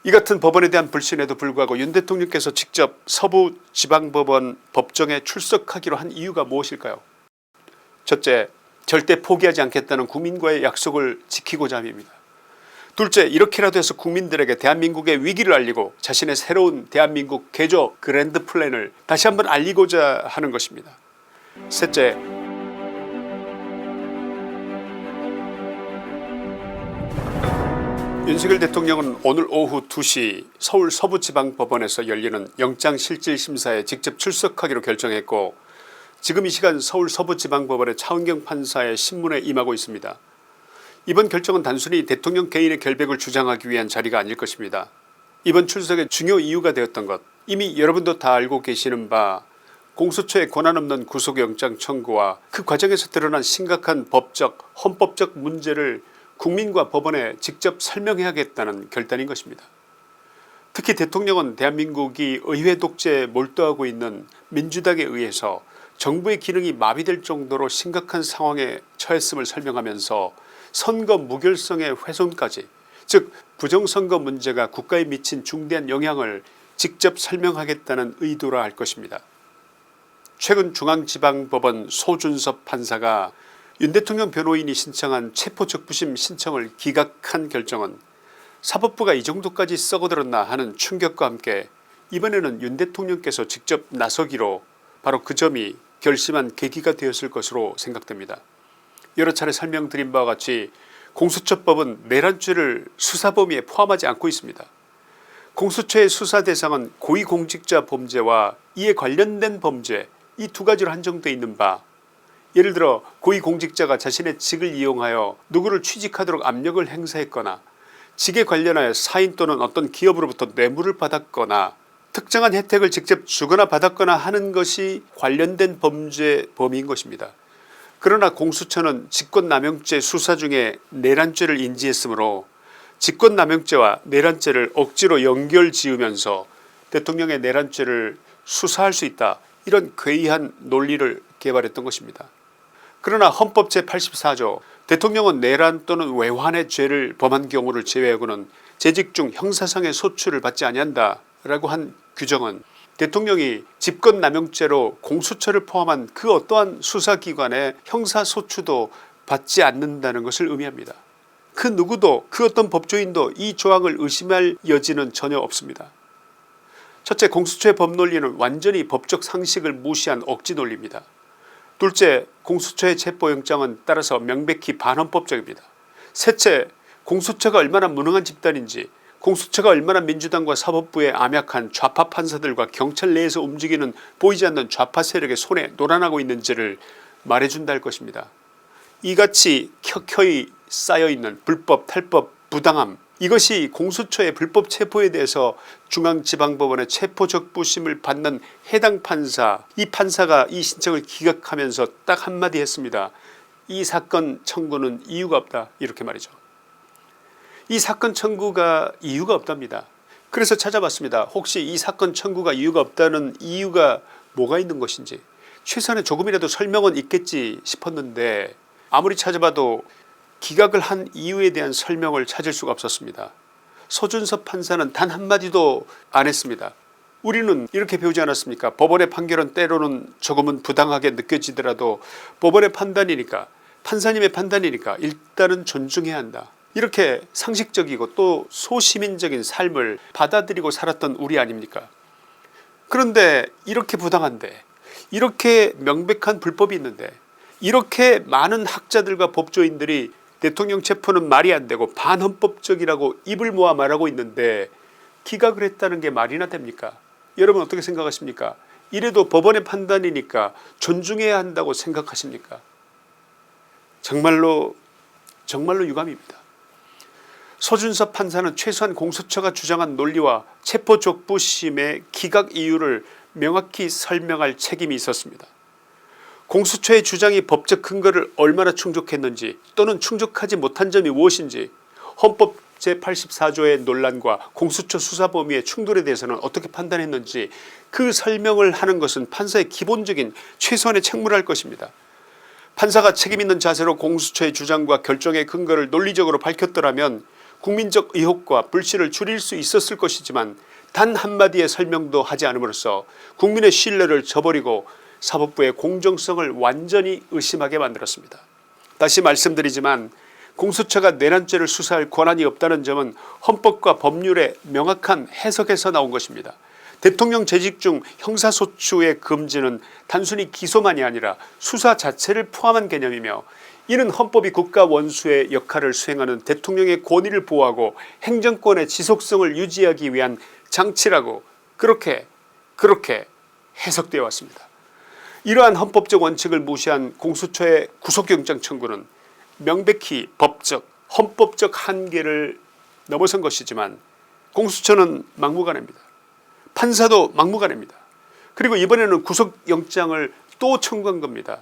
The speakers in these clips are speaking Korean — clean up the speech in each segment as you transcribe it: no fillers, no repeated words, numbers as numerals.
이 같은 법원에 대한 불신에도 불구하고 윤 대통령께서 직접 서부지방법원 법정에 출석하기로 한 이유가 무엇일까요? 첫째, 절대 포기하지 않겠다는 국민과의 약속을 지키고자 함입니다. 둘째, 이렇게라도 해서 국민들에게 대한민국의 위기를 알리고 자신의 새로운 대한민국 개조 그랜드 플랜을 다시 한번 알리고자 하는 것입니다. 셋째, 윤석열 대통령은 오늘 오후 2시 서울 서부지방법원에서 열리는 영장실질심사에 직접 출석하기로 결정했고, 지금 이 시간 서울 서부지방법원의 차은경 판사의 신문에 임하고 있습니다. 이번 결정은 단순히 대통령 개인의 결백을 주장하기 위한 자리가 아닐 것입니다. 이번 출석의 중요 이유가 되었던 것, 이미 여러분도 다 알고 계시는 바 공수처의 권한없는 구속영장 청구와 그 과정에서 드러난 심각한 법적 헌법적 문제를 국민과 법원에 직접 설명해야겠다는 결단인 것입니다. 특히 대통령은 대한민국이 의회 독재에 몰두하고 있는 민주당에 의해서 정부의 기능이 마비될 정도로 심각한 상황에 처했음을 설명하면서 선거 무결성의 훼손까지, 즉 부정선거 문제가 국가에 미친 중대한 영향을 직접 설명하겠다는 의도라 할 것입니다. 최근 중앙지방법원 소준섭 판사가 윤 대통령 변호인이 신청한 체포적부심 신청을 기각한 결정은 사법부가 이 정도까지 썩어들었나 하는 충격과 함께 이번에는 윤 대통령께서 직접 나서기로 바로 그 점이 결심한 계기가 되었을 것으로 생각됩니다. 여러 차례 설명드린 바와 같이 공수처법은 내란죄를 수사범위에 포함하지 않고 있습니다. 공수처의 수사 대상은 고위공직자 범죄와 이에 관련된 범죄, 이 두 가지로 한정되어 있는 바, 예를 들어 고위공직자가 자신의 직을 이용하여 누구를 취직하도록 압력을 행사했거나 직에 관련하여 사인 또는 어떤 기업으로부터 뇌물을 받았거나 특정한 혜택을 직접 주거나 받았거나 하는 것이 관련된 범죄 범위인 것입니다. 그러나 공수처는 직권남용죄 수사 중에 내란죄를 인지했으므로 직권남용죄와 내란죄를 억지로 연결지으면서 대통령의 내란죄를 수사할 수 있다, 이런 괴이한 논리를 개발했던 것입니다. 그러나 헌법 제84조 대통령은 내란 또는 외환의 죄를 범한 경우를 제외하고는 재직 중 형사상의 소출을 받지 아니한다 라고 한 규정은 대통령이 직권남용죄로 공수처를 포함한 그 어떠한 수사기관의 형사소추도 받지 않는다는 것을 의미합니다. 그 누구도 그 어떤 법조인도 이 조항을 의심할 여지는 전혀 없습니다. 첫째, 공수처의 법논리는 완전히 법적 상식을 무시한 억지 논리입니다. 둘째, 공수처의 체포영장은 따라서 명백히 반헌법적입니다. 셋째, 공수처가 얼마나 무능한 집단인지, 공수처가 얼마나 민주당과 사법부의 암약한 좌파 판사들과 경찰 내에서 움직이는 보이지 않는 좌파 세력의 손에 놀아나고 있는지를 말해준다 할 것입니다. 이같이 켜켜이 쌓여있는 불법, 탈법, 부당함, 이것이 공수처의 불법 체포에 대해서 중앙지방법원의 체포적부심을 받는 해당 판사, 이 판사가 이 신청을 기각하면서 딱 한마디 했습니다. 이 사건 청구는 이유가 없다, 이렇게 말이죠. 이 사건 청구가 이유가 없답니다. 그래서 찾아봤습니다. 혹시 이 사건 청구가 이유가 없다는 이유가 뭐가 있는 것인지, 최소한의 조금이라도 설명은 있겠지 싶었는데 아무리 찾아봐도 기각을 한 이유에 대한 설명을 찾을 수가 없었습니다. 소준섭 판사는 단 한마디도 안 했습니다. 우리는 이렇게 배우지 않았습니까? 법원의 판결은 때로는 조금은 부당하게 느껴지더라도 법원의 판단이니까, 판사님의 판단이니까 일단은 존중해야 한다, 이렇게 상식적이고 또 소시민적인 삶을 받아들이고 살았던 우리 아닙니까? 그런데 이렇게 부당한데, 이렇게 명백한 불법이 있는데, 이렇게 많은 학자들과 법조인들이 대통령 체포는 말이 안되고 반헌법적이라고 입을 모아 말하고 있는데 기각을 했다는 게 말이나 됩니까? 여러분 어떻게 생각하십니까? 이래도 법원의 판단이니까 존중해야 한다고 생각하십니까? 정말로 유감입니다. 소준섭 판사는 최소한 공수처가 주장한 논리와 체포적부심의 기각 이유를 명확히 설명할 책임이 있었습니다. 공수처의 주장이 법적 근거를 얼마나 충족했는지 또는 충족하지 못한 점이 무엇인지, 헌법 제84조의 논란과 공수처 수사 범위의 충돌에 대해서는 어떻게 판단했는지 그 설명을 하는 것은 판사의 기본적인 최소한의 책무를 할 것입니다. 판사가 책임있는 자세로 공수처의 주장과 결정의 근거를 논리적으로 밝혔더라면 국민적 의혹과 불신을 줄일 수 있었을 것이지만 단 한마디의 설명도 하지 않음으로써 국민의 신뢰를 저버리고 사법부의 공정성을 완전히 의심하게 만들었습니다. 다시 말씀드리지만 공수처가 내란죄를 수사할 권한이 없다는 점은 헌법과 법률의 명확한 해석에서 나온 것입니다. 대통령 재직 중 형사소추의 금지는 단순히 기소만이 아니라 수사 자체를 포함한 개념이며 이는 헌법이 국가 원수의 역할을 수행하는 대통령의 권위를 보호하고 행정권의 지속성을 유지하기 위한 장치라고 그렇게 해석되어 왔습니다. 이러한 헌법적 원칙을 무시한 공수처의 구속영장 청구는 명백히 법적 헌법적 한계를 넘어선 것이지만 공수처는 막무가내입니다. 판사도 막무가내입니다. 그리고 이번에는 구속영장을 또 청구한 겁니다.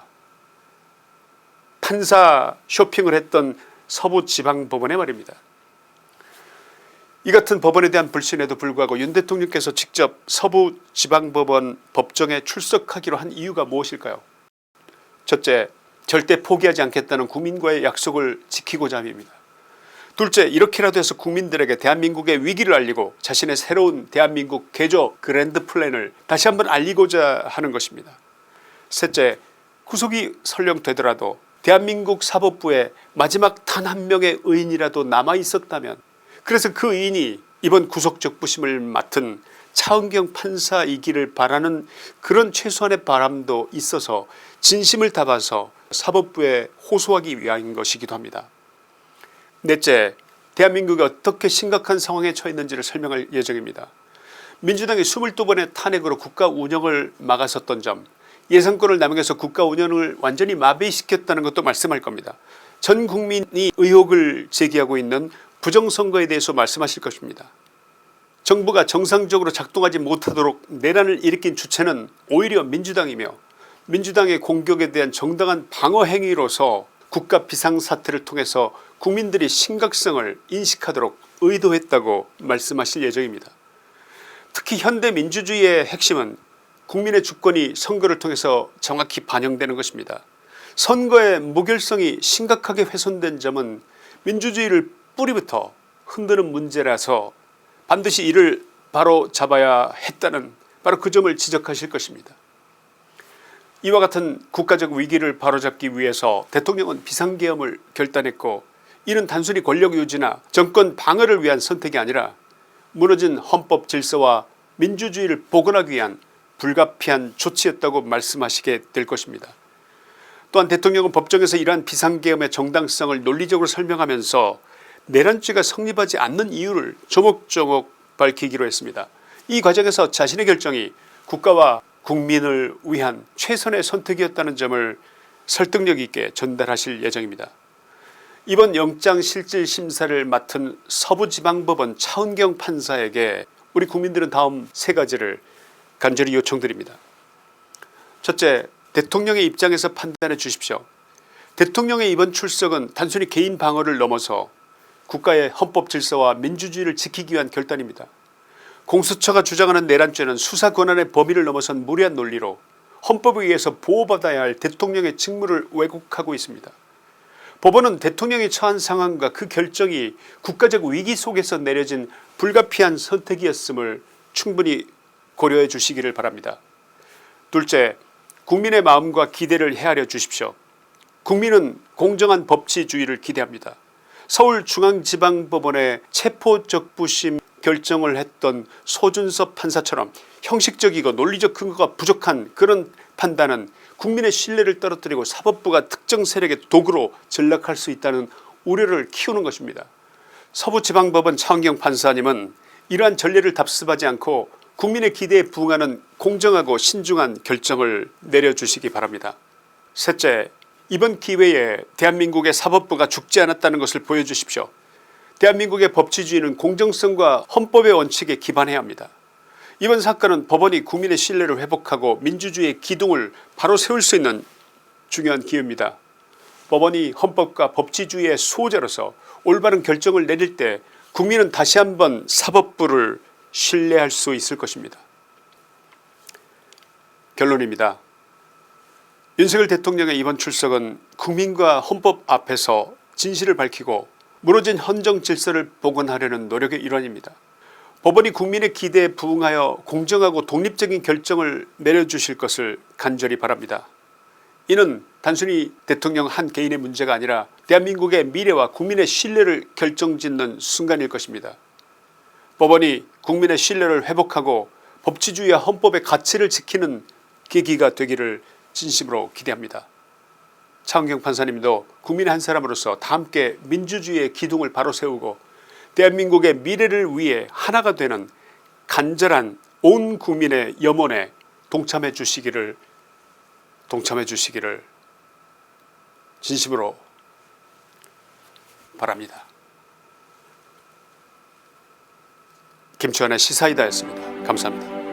판사 쇼핑을 했던 서부지방법원에 말입니다. 이 같은 법원에 대한 불신에도 불구하고 윤 대통령께서 직접 서부지방법원 법정에 출석하기로 한 이유가 무엇일까요? 첫째, 절대 포기하지 않겠다는 국민과의 약속을 지키고자 함입니다. 둘째, 이렇게라도 해서 국민들에게 대한민국의 위기를 알리고 자신의 새로운 대한민국 개조 그랜드 플랜을 다시 한번 알리고자 하는 것입니다. 셋째, 구속이 설령 되더라도 대한민국 사법부에 마지막 단 한 명의 의인이라도 남아있었다면, 그래서 그 의인이 이번 구속적부심을 맡은 차은경 판사이기를 바라는 그런 최소한의 바람도 있어서 진심을 담아서 사법부에 호소하기 위한 것이기도 합니다. 넷째, 대한민국이 어떻게 심각한 상황에 처해 있는지를 설명할 예정입니다. 민주당이 22번의 탄핵으로 국가 운영을 막았었던 점, 예산권을 남용해서 국가 운영을 완전히 마비시켰다는 것도 말씀할 겁니다. 전 국민이 의혹을 제기하고 있는 부정선거에 대해서 말씀하실 것입니다. 정부가 정상적으로 작동하지 못하도록 내란을 일으킨 주체는 오히려 민주당이며 민주당의 공격에 대한 정당한 방어 행위로서 국가 비상사태를 통해서 국민들이 심각성을 인식하도록 의도했다고 말씀하실 예정입니다. 특히 현대민주주의의 핵심은 국민의 주권이 선거를 통해서 정확히 반영되는 것입니다. 선거의 무결성이 심각하게 훼손된 점은 민주주의를 뿌리부터 흔드는 문제라서 반드시 이를 바로 잡아야 했다는 바로 그 점을 지적하실 것입니다. 이와 같은 국가적 위기를 바로잡기 위해서 대통령은 비상계엄을 결단했고, 이는 단순히 권력 유지나 정권 방어를 위한 선택이 아니라 무너진 헌법 질서와 민주주의를 복원하기 위한 불가피한 조치였다고 말씀하시게 될 것입니다. 또한 대통령은 법정에서 이러한 비상계엄의 정당성을 논리적으로 설명하면서 내란죄가 성립하지 않는 이유를 조목조목 밝히기로 했습니다. 이 과정에서 자신의 결정이 국가와 국민을 위한 최선의 선택이었다는 점을 설득력 있게 전달하실 예정입니다. 이번 영장실질심사를 맡은 서부지방법원 차은경 판사에게 우리 국민들은 다음 세 가지를 간절히 요청드립니다. 첫째, 대통령의 입장에서 판단해 주십시오. 대통령의 이번 출석은 단순히 개인 방어를 넘어서 국가의 헌법 질서와 민주주의를 지키기 위한 결단입니다. 공수처가 주장하는 내란죄는 수사 권한의 범위를 넘어선 무리한 논리로 헌법에 의해서 보호받아야 할 대통령의 직무를 왜곡하고 있습니다. 법원은 대통령이 처한 상황과 그 결정이 국가적 위기 속에서 내려진 불가피한 선택이었음을 충분히 고려해 주시기를 바랍니다. 둘째, 국민의 마음과 기대를 헤아려 주십시오. 국민은 공정한 법치주의를 기대합니다. 서울중앙지방법원의 체포적부심 결정을 했던 소준섭 판사처럼 형식적이고 논리적 근거가 부족한 그런 판단은 국민의 신뢰를 떨어뜨리고 사법부가 특정 세력의 도구로 전락할 수 있다는 우려를 키우는 것입니다. 서부지방법원 차은경 판사님은 이러한 전례를 답습하지 않고 국민의 기대에 부응하는 공정하고 신중한 결정을 내려주시기 바랍니다. 셋째, 이번 기회에 대한민국의 사법부가 죽지 않았다는 것을 보여주십시오. 대한민국의 법치주의는 공정성과 헌법의 원칙에 기반해야 합니다. 이번 사건은 법원이 국민의 신뢰를 회복하고 민주주의의 기둥을 바로 세울 수 있는 중요한 기회입니다. 법원이 헌법과 법치주의의 수호자로서 올바른 결정을 내릴 때 국민은 다시 한번 사법부를 신뢰할 수 있을 것입니다. 결론입니다. 윤석열 대통령의 이번 출석은 국민과 헌법 앞에서 진실을 밝히고 무너진 헌정 질서를 복원하려는 노력의 일환입니다. 법원이 국민의 기대에 부응하여 공정하고 독립적인 결정을 내려주실 것을 간절히 바랍니다. 이는 단순히 대통령 한 개인의 문제가 아니라 대한민국의 미래와 국민의 신뢰를 결정짓는 순간일 것입니다. 법원이 국민의 신뢰를 회복하고 법치주의와 헌법의 가치를 지키는 계기가 되기를 진심으로 기대합니다. 차은경 판사님도 국민의 한 사람으로서 다 함께 민주주의의 기둥을 바로 세우고 대한민국의 미래를 위해 하나가 되는 간절한 온 국민의 염원에 동참해 주시기를 진심으로 바랍니다. 김치환의 시사이다였습니다. 감사합니다.